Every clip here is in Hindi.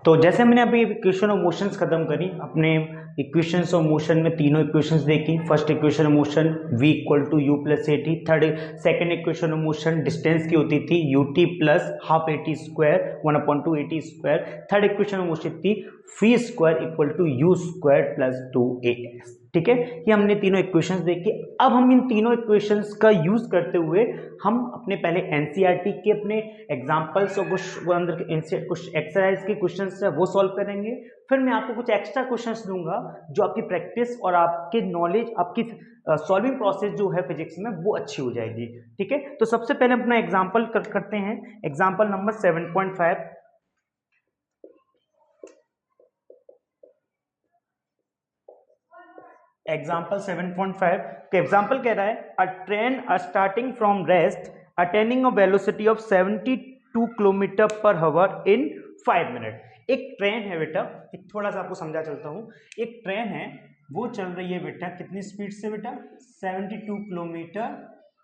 तो जैसे मैंने अभी इक्वेशन ऑफ मोशंस खत्म करी, अपने इक्वेशंस ऑफ मोशन में तीनों इक्वेशंस देखी। First equation of motion v equal to u plus a t. Second equation of motion distance की होती थी u t plus half a t square 1/2 a t square. Third equation of motion थी v square equal to u square plus 2ax। ठीक है, ये हमने तीनों इक्वेशंस देखी। अब हम इन तीनों इक्वेशंस का यूज करते हुए हम अपने पहले एनसीईआरटी के अपने एग्जांपल्स और कुछ अंदर कुछ एक्सरसाइज के क्वेश्चंस है वो सॉल्व करेंगे। फिर मैं आपको कुछ एक्स्ट्रा क्वेश्चंस दूंगा जो आपकी प्रैक्टिस और आपके नॉलेज, आपकी सॉल्विंग प्रोसेस जो है फिजिक्स में वो अच्छी हो जाएगी। ठीक है, तो सबसे पहले अपना एग्जाम्पल करते हैं। Example number 7.5। एग्जाम्पल 7.5 का एग्जाम्पल कह रहा है अ train starting from rest attaining a velocity of 72 kilometre per hour in 5 minute. एक ट्रेन है बेटा, एक थोड़ा सा आपको समझा चलता हूँ। एक ट्रेन है, वो चल रही है बेटा कितनी स्पीड से बेटा, 72 किलोमीटर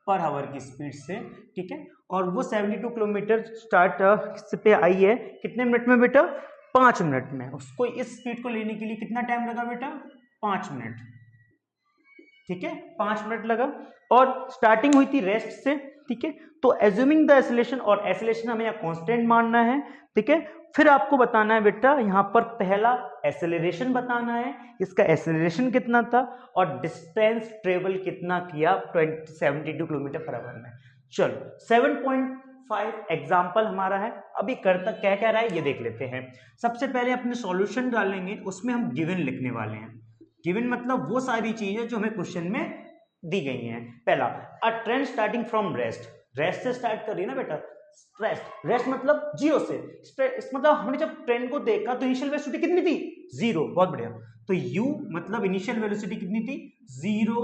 पर आवर की स्पीड से। ठीक है, और वो 72 किलोमीटर स्टार्ट पे आई है कितने मिनट में बेटा, 5 मिनट में। उसको इस स्पीड को लेने के लिए कितना टाइम लगा बेटा, 5 मिनट। ठीक है, 5 मिनट लगा और स्टार्टिंग हुई थी रेस्ट से। ठीक है, तो एज्यूमिंग द एसिलेशन, और एसिलेशन हमें यहाँ कांस्टेंट मानना है। ठीक है, फिर आपको बताना है बेटा यहाँ पर पहला एसेलरेशन बताना है, इसका एसेलरेशन कितना था और डिस्टेंस ट्रेवल कितना किया 72 किलोमीटर पर आवर में। चलो 7.5 एग्जाम्पल हमारा है। अभी करता क्या कह रहा है ये देख लेते हैं। सबसे पहले अपने सॉल्यूशन डालेंगे, उसमें हम गिवन लिखने वाले हैं। गिवन मतलब वो सारी चीजें जो हमें क्वेश्चन में दी गई हैं। पहला, अ train starting from rest, rest से स्टार्ट कर रही है ना बेटा, रेस्ट, रेस्ट मतलब जीरो से। मतलब हमने जब ट्रेन को देखा तो इनिशियल वेलोसिटी कितनी थी, 0। बहुत बढ़िया, तो u मतलब इनिशियल वेलोसिटी कितनी थी, 0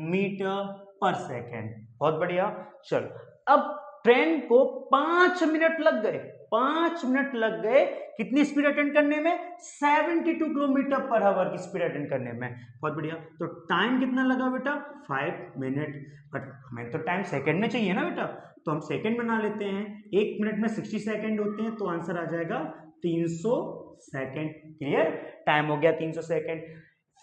मीटर पर सेकेंड। बहुत बढ़िया। चलो अब ट्रेन को 5 मिनट लग गए, 5 मिनट लग गए कितनी स्पीड अटेंड करने में, 72 किलोमीटर पर आवर की स्पीड अटेंड करने में। बहुत बढ़िया, तो टाइम कितना लगा बेटा, 5 मिनट। बट हमें तो टाइम सेकंड में चाहिए ना बेटा, तो हम सेकंड बना लेते हैं। 1 मिनट में 60 सेकंड होते हैं, तो आंसर आ जाएगा 300 सेकंड। क्लियर, टाइम हो गया 300 सेकंड।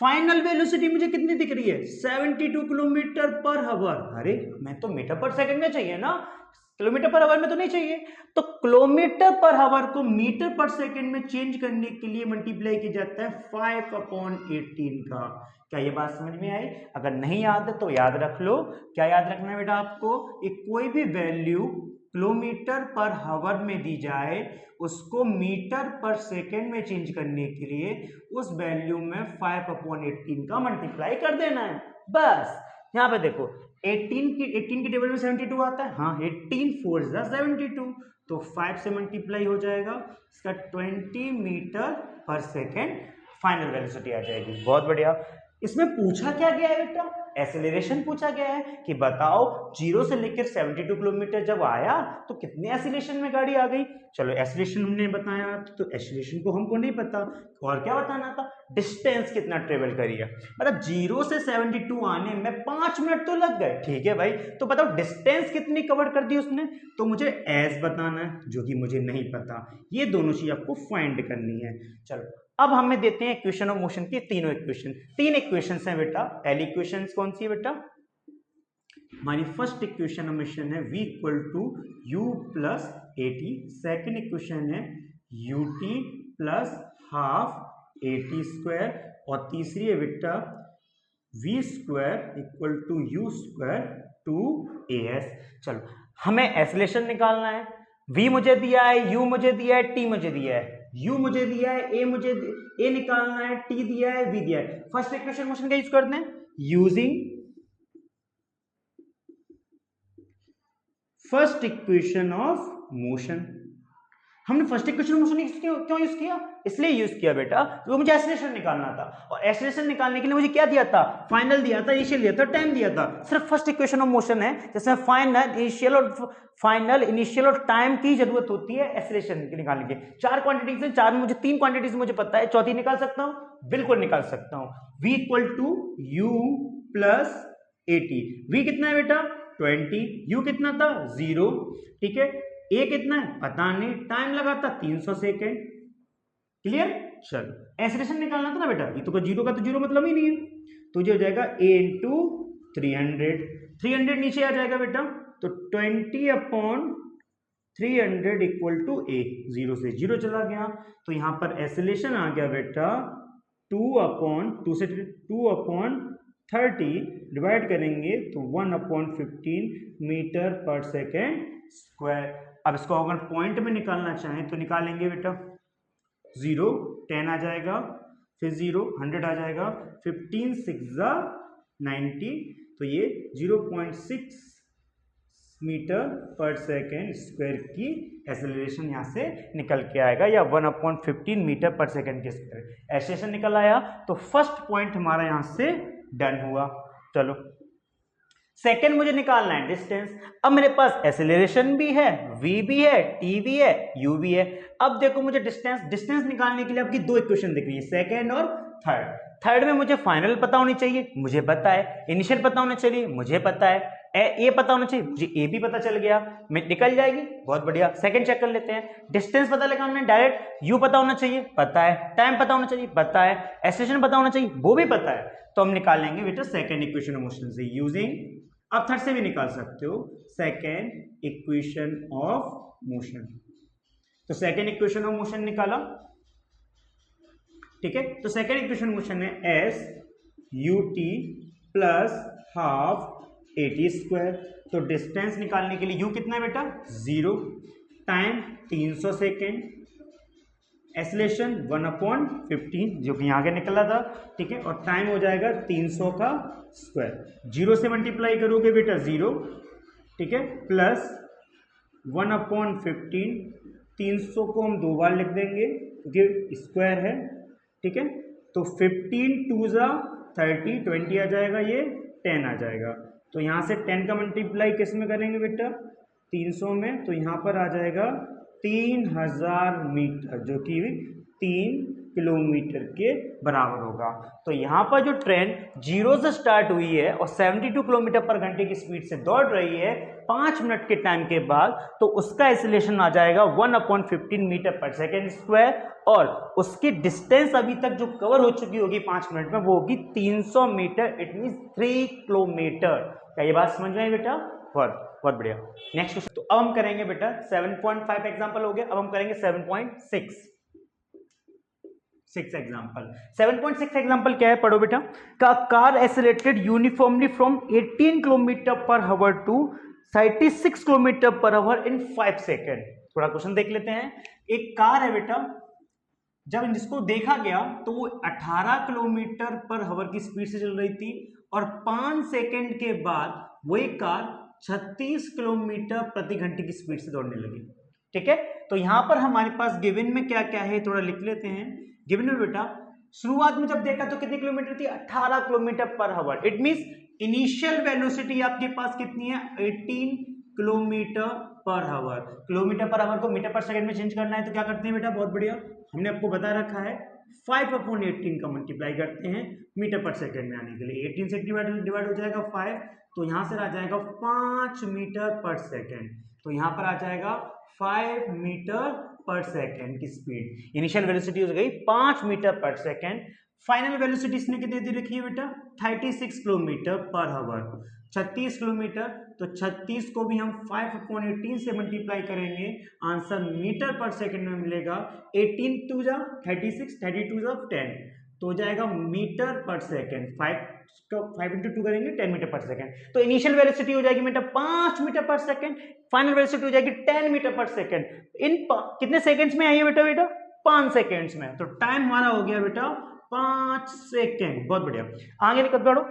फाइनल वेलोसिटी मुझे कितनी दिख रही है, 72 किलोमीटर पर आवर। अरे मैं तो मीटर पर सेकंड में चाहिए ना, किलोमीटर पर आवर में तो नहीं चाहिए। तो किलोमीटर पर आवर को मीटर पर सेकंड में चेंज करने के लिए मल्टीप्लाई किया जाता है 5/18 का। क्या ये बात समझ में आई? अगर नहीं याद है तो याद रख लो। क्या याद रखना है बेटा आपको, एक कोई भी वैल्यू किलोमीटर पर आवर में दी जाए, उसको मीटर पर सेकंड में चेंज करने के लिए उस वैल्यू में 5/18 का मल्टीप्लाई कर देना है बस। यहां पे देखो 18 की टेबल में 72 आता है, हाँ 18 4 जा 72, तो 5 से मल्टीप्लाई हो जाएगा, इसका 20 मीटर पर सेकेंड फाइनल वेलोसिटी आ जाएगी। बहुत बढ़िया। इसमें पूछा क्या गया है बेटा, एसिलेरेशन पूछा गया है कि बताओ 0 से लेकर 72 किलोमीटर जब आया तो कितने एसिलेशन में गाड़ी आ गई। चलो एसिलेशन हमने बताया, तो एसिलेशन को हमको नहीं पता, और क्या बताना था, डिस्टेंस कितना ट्रेवल करी है। मतलब 0 से 72 आने में 5 मिनट तो लग गए। ठीक है भाई, तो बताओ डिस्टेंस कितनी कवर कर दी उसने, तो मुझे एस बताना है जो कि मुझे नहीं पता। ये दोनों चीज आपको फाइंड करनी है। चलो अब हमें देते हैं इक्वेशन ऑफ मोशन की तीनों इक्वेशन। 3 इक्वेशन हैं बेटा। पहली इक्वेशन कौन सी है बेटा, हमारी फर्स्ट इक्वेशन ऑफ मोशन है v equal to u plus a t. Second equation है u t plus half a t square, और तीसरी है बेटा v square equal to u square 2as। चलो हमें एसिलेशन निकालना है। v मुझे दिया है, u मुझे दिया है, t मुझे दिया है। u मुझे दिया है, a निकालना है, t दिया है, v दिया है। फर्स्ट इक्वेशन मोशन का यूज करते हैं, using first equation of motion. हमने फर्स्ट इक्वेशन मोशन क्यों यूज किया, इसलिए यूज किया बेटा क्योंकि मुझे एसिलेशन निकालना था, और एसिलेशन निकालने के लिए मुझे क्या दिया था, फाइनल दिया था, इनिशियल दिया था, टाइम दिया था। सिर्फ फर्स्ट इक्वेशन ऑफ मोशन है जिसमें फाइनल इनिशियल और टाइम की जरूरत होती है एसिलेशन के निकालने के। 4 क्वांटिटीज है, 4 में मुझे 3 क्वांटिटीज मुझे पता है, चौथी निकाल सकता हूं, बिल्कुल निकाल सकता हूं। v equal to u plus a t. v कितना है बेटा 20, u कितना था 0। ठीक है, ए कितना है पता नहीं, टाइम लगा था 300 सेकेंड। क्लियर। चलो एक्सेलरेशन निकालना था ना बेटा, ये तो जीरो का तो जीरो मतलब ही नहीं है, तो ये हो जाएगा a इंटू 300 नीचे आ जाएगा बेटा, तो 20/300 इक्वल टू a, जीरो से जीरो चला गया, तो यहां पर एक्सेलरेशन आ गया बेटा 2/30 डिवाइड करेंगे तो 1/15 मीटर पर सेकेंड स्क्वायर। अब इसको अगर पॉइंट में निकालना चाहें तो निकालेंगे बेटा, 0 10 आ जाएगा, फिर 0 100 आ जाएगा, 15 6 90, तो ये 0.6 मीटर पर सेकेंड स्क्वायर की एक्सेलरेशन यहाँ से निकल के आएगा, या 1/15 मीटर पर सेकेंड के स्क्वायर एक्सेलरेशन निकल आया। तो फर्स्ट पॉइंट हमारा यहाँ से डन हुआ। चलो सेकेंड मुझे निकालना है डिस्टेंस। अब मेरे पास एक्सेलरेशन भी है, v भी है, t भी है, u भी है। अब देखो मुझे डिस्टेंस निकालने के लिए आपकी दो इक्वेशन दिख रही है, सेकेंड और थर्ड में मुझे फाइनल पता होनी चाहिए, मुझे पता है, इनिशियल पता होना चाहिए, मुझे पता है, ए पता होना चाहिए, मुझे ए भी पता चल गया, निकल जाएगी, बहुत बढ़िया। सेकंड चेक कर लेते हैं, डिस्टेंस पता लगाना है डायरेक्ट, यू पता होना चाहिए, पता है, टाइम पता होना चाहिए, पता है, एक्सेलरेशन पता होना चाहिए, वो भी पता है, तो हम निकाल लेंगे बेटा सेकंड इक्वेशन ऑफ मोशन से यूजिंग, आप थर्ड से भी निकाल सकते हो, सेकंड इक्वेशन ऑफ मोशन। तो सेकंड इक्वेशन ऑफ मोशन निकाला, ठीक है, तो सेकंड इक्वेशन मोशन है S U t plus half eighty square. तो डिस्टेंस निकालने के लिए यू कितना है बेटा 0, टाइम 300 सेकेंड, एक्सेलरेशन 1/15 जो कि यहाँ के निकला था, ठीक है, और टाइम हो जाएगा 300 का स्क्वायर, 0 से मल्टीप्लाई करोगे बेटा 0, ठीक है, प्लस 1/15, 300 को हम दो बार लिख देंगे क्योंकि स्क्वायर है, ठीक है, तो 15 2 30 20 आ जाएगा, ये 10 आ जाएगा, तो यहाँ से 10 का मल्टीप्लाई किस में करेंगे बेटा 300 में, तो यहाँ पर आ जाएगा 3000 मीटर जो कि 3 किलोमीटर के बराबर होगा। तो यहाँ पर जो ट्रेन 0 से स्टार्ट हुई है और 72 किलोमीटर पर घंटे की स्पीड से दौड़ रही है 5 मिनट के टाइम के बाद, तो उसका एक्सेलरेशन आ जाएगा 1/15 मीटर पर सेकेंड स्क्वायर, और उसकी डिस्टेंस अभी तक जो कवर हो चुकी होगी 5 मिनट में वो होगी 300 मीटर, इट मीन 3 किलोमीटर। क्या ये बात समझ में आई बेटा? बहुत बढ़िया। नेक्स्ट क्वेश्चन, तो अब हम करेंगे बेटा 7.5 एग्जांपल हो गया, अब हम करेंगे 7.6 एग्जांपल। 7.6 एग्जांपल क्या है, पढ़ो बेटा। का car accelerated uniformly from 18 kilometre per hour to 36 kilometre per hour in 5 second. थोड़ा क्वेश्चन देख लेते हैं। एक कार है बेटा, जब जिसको देखा गया तो वो 18 किलोमीटर पर आवर की स्पीड से चल रही थी, और 5 सेकेंड के बाद वही कार 36 किलोमीटर प्रति घंटे की स्पीड से दौड़ने लगी। ठीक है, तो यहां पर हमारे पास गिवन में क्या क्या है थोड़ा लिख लेते हैं। गिवन में बेटा शुरुआत में जब देखा तो कितने किलोमीटर थी 18 kilometre per our, it means initial velocity आपके पास कितनी है 18 kilometre per our. Kilometre per our को मीटर पर सेकंड में चेंज करना है तो क्या करते हैं बेटा, बहुत बढ़िया, हमने आपको बता रखा है 5/18 का मल्टीप्लाई करते हैं मीटर पर सेकंड में आने के लिए। 18 से डिवाइड हो जाएगा 5, तो यहां से आ जाएगा 5 मीटर पर सेकंड, तो यहां पर आ जाएगा 5 मीटर पर सेकंड की स्पीड। इनिशियल वेलोसिटी हो गई 5 मीटर पर सेकंड, फाइनल वेलोसिटी इसने कितनी दे रखी है बेटा 36 किलोमीटर पर आवर, 36 किलोमीटर, तो 36 को भी हम 5/18 से मल्टीप्लाई करेंगे, आंसर मीटर पर सेकंड में मिलेगा। 18 2 जा 36, 32 जा 10, तो हो जाएगा मीटर पर सेकंड। 5 into 2 करेंगे 10 मीटर पर सेकंड। तो इनिशियल वेलोसिटी हो जाएगी बेटा 5 मीटर पर सेकंड, फाइनल वेलोसिटी हो जाएगी 10 मीटर पर सेकंड। इन कितने सेकंड्स में आई है बेटा 5 सेकंड्स में। तो टाइम हमारा हो गया बेटा 5 सेकंड। बहुत बढ़िया, आगे निकल बढ़ो।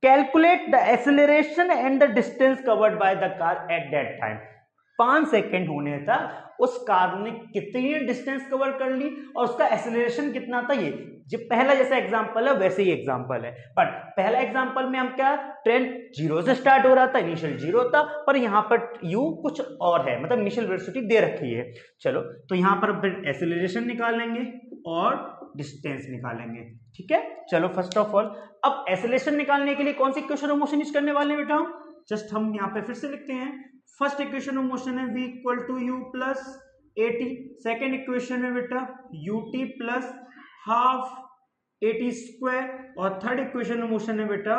Calculate the acceleration and the distance covered by the car at that time. 5 second होने तक उस कार ने कितनी डिस्टेंस कवर कर ली और उसका एक्सेलरेशन कितना था। ये जो पहला जैसा एग्जांपल है वैसे ही एग्जांपल है, बट पहला एग्जांपल में हम क्या, ट्रेन 0 से स्टार्ट हो रहा था, इनिशियल 0 था, पर यहां पर u कुछ और है, मतलब इनिशियल वेलोसिटी दे रखी है। चलो तो यहां पर फिर एक्सेलरेशन निकालेंगे और डिस्टेंस निकालेंगे। ठीक है, चलो फर्स्ट ऑफ ऑल अब एक्सेलरेशन निकालने के लिए कौन सी इक्वेशन ऑफ मोशन यूज करने वाले हैं बेटा हम, जस्ट हम यहां पे फिर से लिखते हैं। फर्स्ट इक्वेशन ऑफ मोशन है v = u plus 80। Second equation है बेटा ut plus half AT square, और थर्ड इक्वेशन में मोशन है बेटा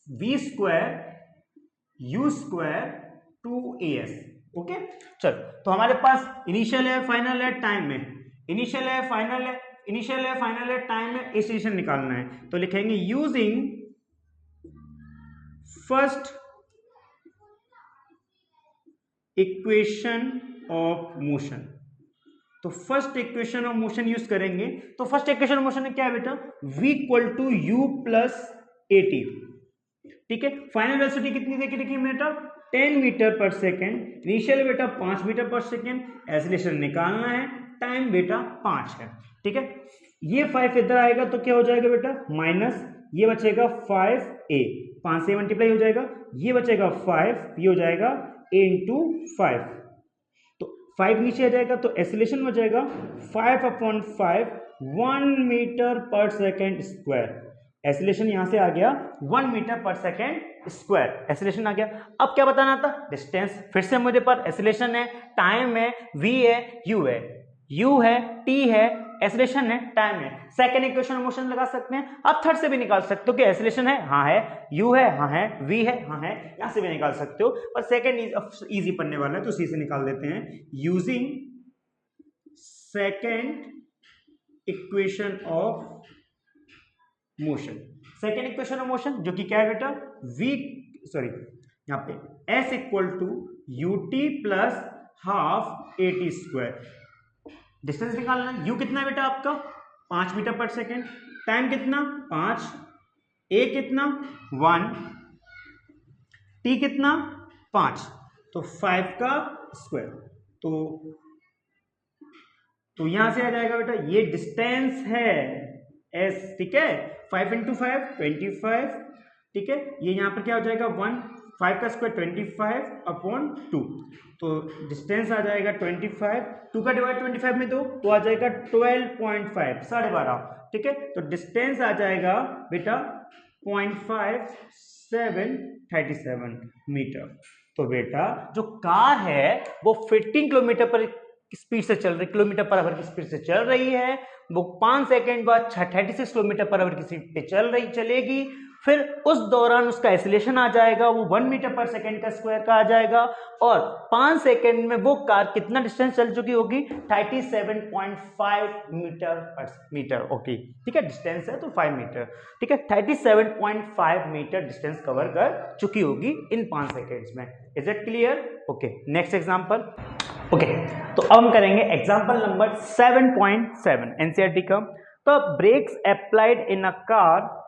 v square u square 2as। Okay, चलो तो हमारे पास इनिशियल है, फाइनल है, टाइम है, इनिशियल है, फाइनल है, इनिशियल है, फाइनल है, टाइम है, एक्सेलरेशन निकालना है। तो लिखेंगे using first equation of motion. तो first equation of motion use करेंगे। तो फर्स्ट इक्वेशन ऑफ मोशन क्या है बेटा, v equal to u plus AT। ठीक है, फाइनल वेलोसिटी कितनी देखिए बेटा 10 मीटर पर सेकेंड, इनिशियल बेटा 5 मीटर पर सेकेंड, एक्सेलरेशन निकालना है, टाइम बेटा 5 है। ठीक है, ये 5 इधर आएगा तो क्या हो जाएगा बेटा माइनस, ये बचेगा 5a, 5 से मल्टीप्लाई हो जाएगा, ये बचेगा 5, ये हो जाएगा a इंटू 5, तो 5 नीचे आ जाएगा तो एक्सेलरेशन हो जाएगा 5/5 1 मीटर पर सेकेंड स्क्वायर। एक्सेलरेशन यहां से आ गया 1 मीटर पर सेकेंड स्क्वायर, एक्सेलरेशन आ गया। अब क्या बताना था, डिस्टेंस। फिर से मुझे पर एक्सेलरेशन है, टाइम है, v है, u है, u है, t है, एक्सेलरेशन है, टाइम है। सेकंड इक्वेशन मोशन लगा सकते हैं। अब थर्ड से भी निकाल सकते हो कि एक्सेलरेशन है, हाँ है, u है, हाँ है, v है, हाँ है, यहां से भी निकाल सकते हो, पर सेकंड इजी पढ़ने वाला है तो इसी से निकाल देते हैं। Using second equation of motion, second equation of motion जो कि क्या है बेटा यहाँ पे s equal to ut plus half AT square. Distance निकालना है, u कितना है बेटा आपका 5 मीटर पर सेकेंड, टाइम कितना 5, a कितना 1, t कितना 5, तो 5 का स्क्वायर, तो यहां से आ जाएगा बेटा ये डिस्टेंस है s। ठीक है, 5 इंटू 5 25। ठीक है, ये यहां पर क्या हो जाएगा 1, 5 का स्क्वायर 25/2, तो डिस्टेंस आ जाएगा 25, 2 का डिवाइड 25 में दो तो आ जाएगा 12.5, 12.5। ठीक है, तो डिस्टेंस आ जाएगा बेटा 0.5737 मीटर। तो बेटा जो कार है वो 15 किलोमीटर पर स्पीड से चल रही, किलोमीटर पर आवर की स्पीड से चल रही है, वो 5 सेकेंड बाद 36 किलोमीटर पर आवर की स्पीड पे चलेगी। फिर उस दौरान उसका एक्सेलरेशन आ जाएगा, वो 1 मीटर पर सेकेंड का स्क्वायर का आ जाएगा, और 5 सेकेंड में वो कार कितना डिस्टेंस चल चुकी होगी 37.5 मीटर। ओके, ठीक है, डिस्टेंस है तो 5 मीटर। ठीक है, 37.5 मीटर डिस्टेंस कवर कर चुकी होगी इन 5 सेकेंड्स में। Is it clear? Okay, next example. Okay, तो अब हम करेंगे एग्जांपल नंबर 7.7 एनसीईआरटी का। तो brakes applied in a car,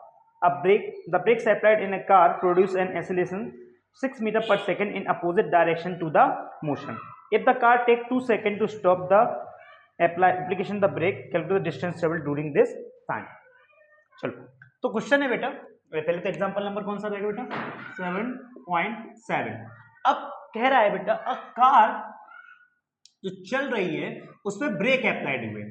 the brakes applied in a car produce an acceleration 6 meter per second in opposite direction to the motion. If the car take 2 seconds to stop the application the brake, calculate the distance traveled during this time. चलो, तो क्वेश्चन है बेटा, पहले तो एग्जांपल नंबर कौन सा रहेगा बेटा 7.7। अब कह रहा है बेटा अ कार जो चल रही है उसमें ब्रेक अप्लाइड हुए,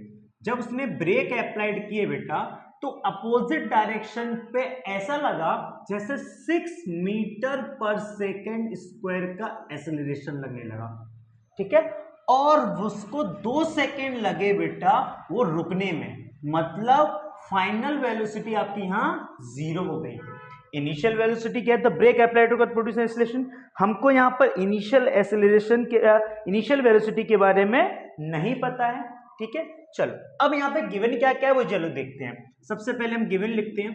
जब उसने ब्रेक अप्लाइड किए बेटा तो अपोजिट डायरेक्शन पे ऐसा लगा जैसे 6 मीटर पर सेकेंड स्क्वायर का एक्सेलरेशन लगने लगा। ठीक है, और उसको 2 सेकेंड लगे बेटा वो रुकने में, मतलब फाइनल वेलोसिटी आपकी यहां 0 हो गई। इनिशियल वेलोसिटी क्या है, the brake applied to produce acceleration. हमको यहां पर इनिशियल एक्सेलरेशन के इनिशियल वेलोसिटी के बारे में नहीं पता है। ठीक है, चलो अब यहाँ पे गिवन क्या क्या है वो चलो देखते हैं। सबसे पहले हम गिवन लिखते हैं,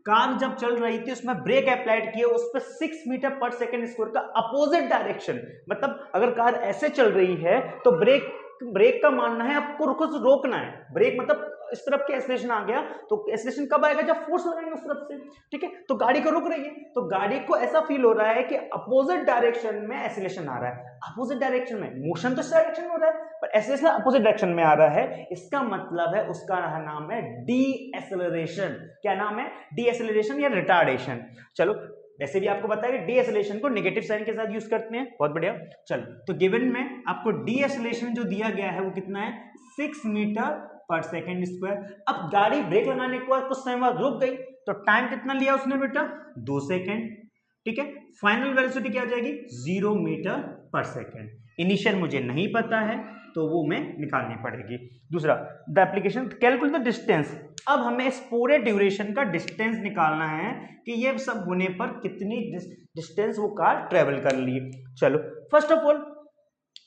कार जब चल रही थी उसमें ब्रेक अप्लाइड किए, उस पर 6 मीटर पर सेकेंड स्क्वायर का अपोजिट डायरेक्शन, मतलब अगर कार ऐसे चल रही है तो ब्रेक का मानना है आपको रोकना है। ब्रेक मतलब इस तरफ के एक्सेलरेशन आ गया, तो एक्सेलरेशन कब आएगा जब फोर्स लगाएंगे उस तरफ से। ठीक है, तो गाड़ी को रुक रही है, तो गाड़ी को ऐसा फील हो रहा है कि अपोजिट डायरेक्शन में एक्सेलरेशन आ रहा है। अपोजिट डायरेक्शन में मोशन तो इस डायरेक्शन में हो रहा है पर एक्सेलरेशन अपोजिट डायरेक्शन में आ रहा है, इसका मतलब है उसका नाम है डी एक्सेलरेशन। क्या नाम है? डी एक्सेलरेशन या रिटार्डेशन। चलो वैसे भी आपको बताया कि डी एक्सेलरेशन को नेगेटिव साइन के साथ यूज करते हैं, बहुत बढ़िया। चलो तो गिवन में आपको डी एक्सेलरेशन जो दिया गया है वो कितना है 6 मीटर पर सेकेंड स्क्वायर। अब गाड़ी ब्रेक लगाने के बाद कुछ समय बाद रुक गई, तो टाइम कितना लिया उसने बेटा 2 सेकेंड। ठीक है, फाइनल वेलोसिटी क्या आ जाएगी 0 मीटर पर सेकेंड। इनिशियल मुझे नहीं पता है तो वो मैं निकालनी पड़ेगी। दूसरा, the application calculate the distance. अब हमें इस पूरे ड्यूरेशन का डिस्टेंस निकालना है कि ये सब होने पर कितनी डिस्टेंस वो कार ट्रेवल कर ली। चलो फर्स्ट ऑफ ऑल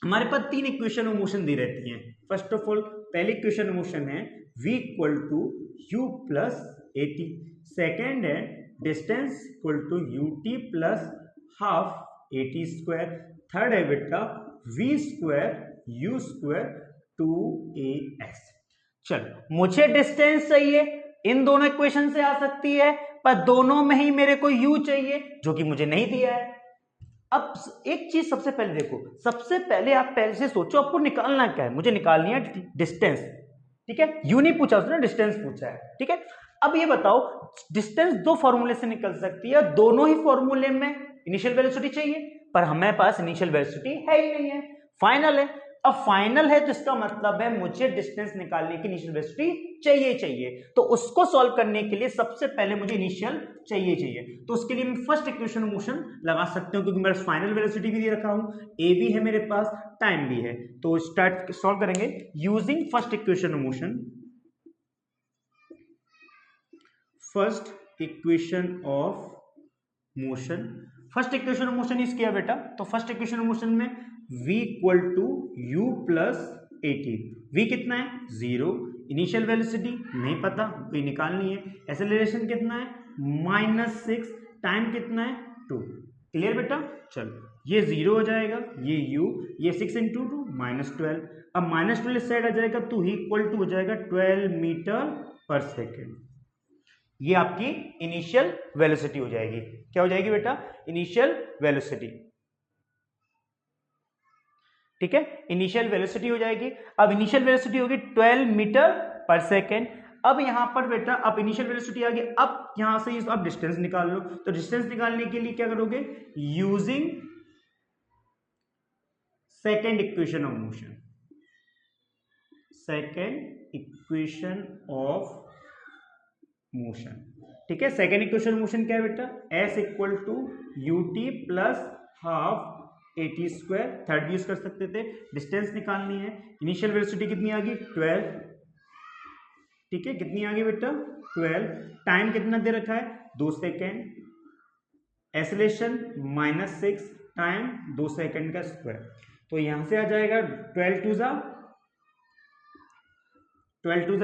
हमारे पास 3 इक्वेशन ऑफ मोशन दी रहती हैं। फर्स्ट ऑफ ऑल पहली इक्वेशन ऑफ मोशन है v equal to u plus a t. Second है distance equal to u t plus half a t square. Third है बेटा v square u square 2as। चलो मुझे डिस्टेंस चाहिए, इन दोनों इक्वेशन से आ सकती है, पर दोनों में ही मेरे को u चाहिए जो कि मुझे नहीं दिया है। अब एक चीज सबसे पहले देखो, सबसे पहले आप पहले से सोचो आपको निकालना क्या है। मुझे निकालनी है डिस्टेंस, ठीक है। यू नहीं पूछा उसने, डिस्टेंस पूछा है, ठीक है। अब ये बताओ डिस्टेंस दो फॉर्मूले से निकल सकती है, दोनों ही फॉर्मूले में इनिशियल वेलोसिटी चाहिए, पर हमारे पास इनिशियल वेलोसिटी है ही नहीं है, फाइनल है। अब फाइनल है तो इसका मतलब है मुझे डिस्टेंस निकालने की इनिशियल वेलोसिटी चाहिए। तो उसको सॉल्व करने के लिए सबसे पहले मुझे इनिशियल चाहिए। तो उसके लिए मैं फर्स्ट इक्वेशन ऑफ मोशन लगा सकता हूं, क्योंकि मेरा फाइनल वेलोसिटी भी दे रखा हूं, ए भी है मेरे पास, टाइम भी है। तो स्टार्ट सॉल्व करेंगे using first equation of motion. First equation of motion is क्या बेटा? तो फर्स्ट इक्वेशन ऑफ मोशन में v equal to u plus a t. v कितना है? 0। इनिशियल वेलोसिटी नहीं पता, कोई निकालनी है। एक्सेलरेशन कितना है? -6। टाइम कितना है? 2। क्लियर बेटा? चलो ये 0 हो जाएगा, ये u, ये 6 × 2 -12। अब -12 इस साइड आ जाएगा तो ही इक्वल टू हो जाएगा 12 मीटर पर सेकेंड। ये आपकी इनिशियल वेलोसिटी हो जाएगी। क्या हो जाएगी बेटा? इनिशियल वेलोसिटी, ठीक है। इनिशियल वेलोसिटी हो जाएगी। अब इनिशियल वेलोसिटी होगी 12 मीटर पर सेकेंड। अब यहां पर बेटा अब इनिशियल वेलोसिटी आ गई, अब यहां से अब डिस्टेंस निकाल लो। तो डिस्टेंस निकालने के लिए क्या करोगे? Using second equation of motion. ठीक है। सेकेंड इक्वेशन ऑफ मोशन क्या है बेटा? s equal to u t plus half a t square. Third भी यूज कर सकते थे। डिस्टेंस निकालनी है। इनिशियल वेलोसिटी कितनी आ गई? 12, ठीक है। कितनी आ गई बेटा? 12। टाइम कितना दे रखा है? 2 सेकेंड। एक्सेलरेशन -6, टाइम 2 सेकेंड का स्क्वायर। तो यहां से आ जाएगा 12 टू ज़ा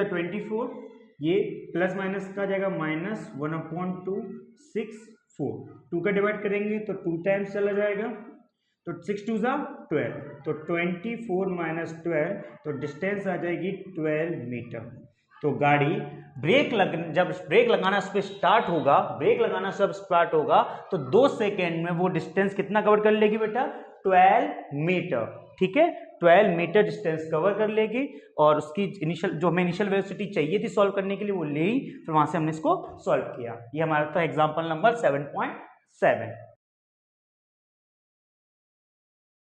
24, ये प्लस माइनस का जाएगा -1/2 6 4। 2 का डिवाइड करेंगे तो 2 टाइम्स चला जाएगा, तो 6 2 ज़ा 12, तो 24 - 12, तो डिस्टेंस आ जाएगी 12 मीटर। तो गाड़ी जब ब्रेक लगाना स्टार्ट होगा तो 2 सेकेंड में वो डिस्टेंस कितना कवर कर लेगी बेटा? 12 मीटर, ठीक है। 12 मीटर डिस्टेंस कवर कर लेगी। और उसकी हमें इनिशियल वेलोसिटी चाहिए थी सॉल्व करने के लिए, वो ले, फिर वहां से हमने इसको सॉल्व किया। ये हमारा था एग्जाम्पल नंबर 7.7।